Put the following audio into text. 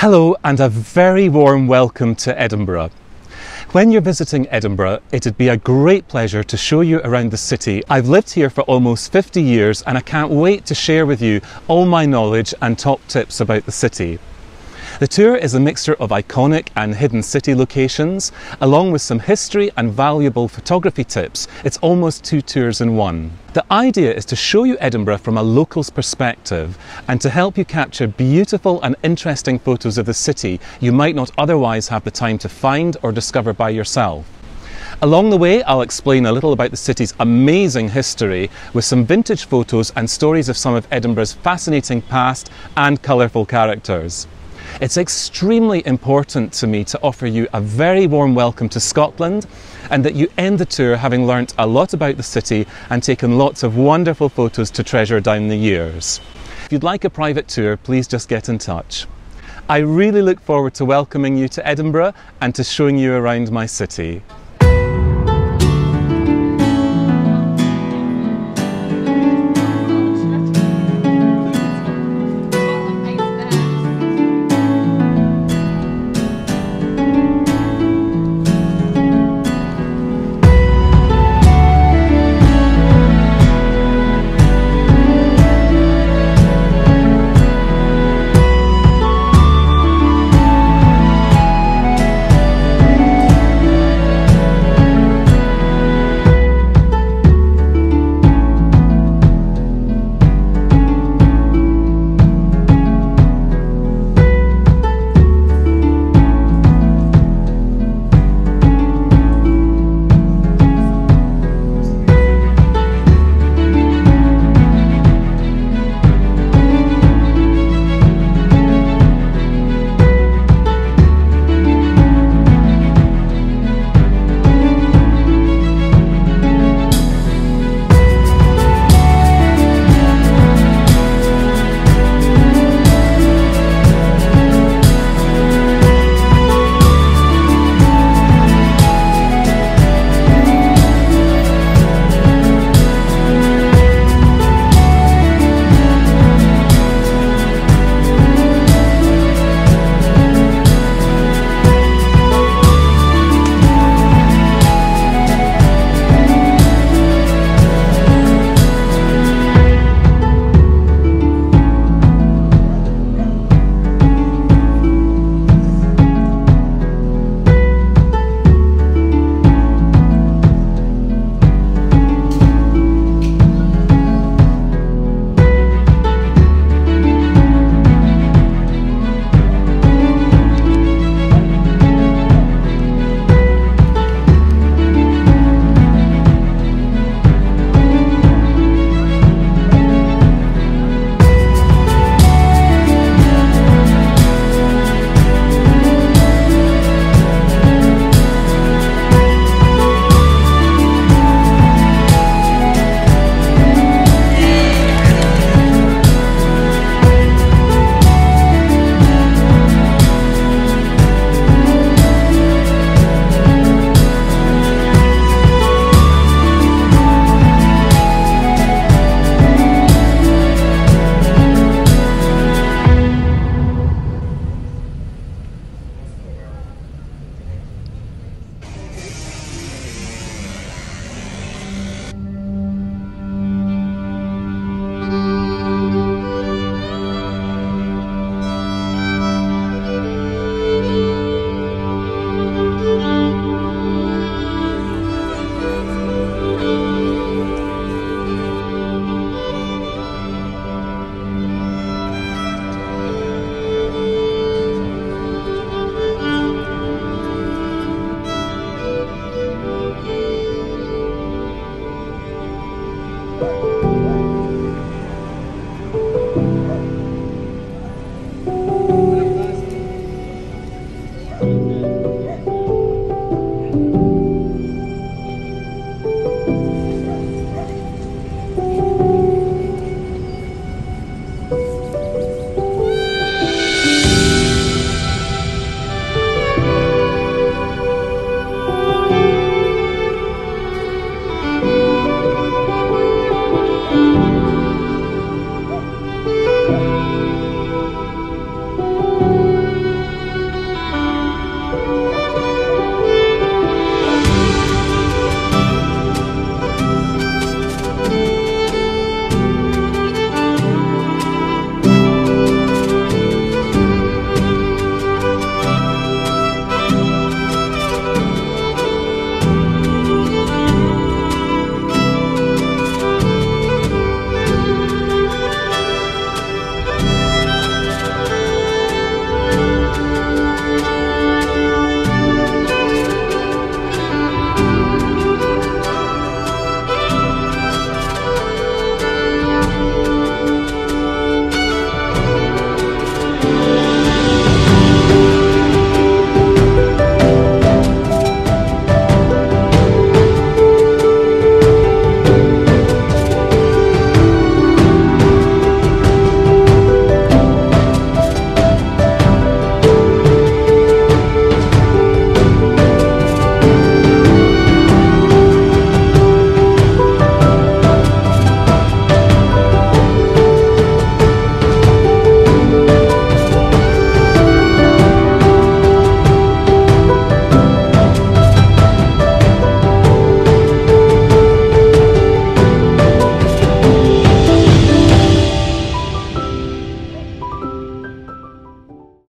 Hello and a very warm welcome to Edinburgh. When you're visiting Edinburgh, it'd be a great pleasure to show you around the city. I've lived here for almost 50 years and I can't wait to share with you all my knowledge and top tips about the city. The tour is a mixture of iconic and hidden city locations, along with some history and valuable photography tips. It's almost two tours in one. The idea is to show you Edinburgh from a local's perspective and to help you capture beautiful and interesting photos of the city you might not otherwise have the time to find or discover by yourself. Along the way, I'll explain a little about the city's amazing history with some vintage photos and stories of some of Edinburgh's fascinating past and colourful characters. It's extremely important to me to offer you a very warm welcome to Scotland and that you end the tour having learnt a lot about the city and taken lots of wonderful photos to treasure down the years. If you'd like a private tour, please just get in touch. I really look forward to welcoming you to Edinburgh and to showing you around my city.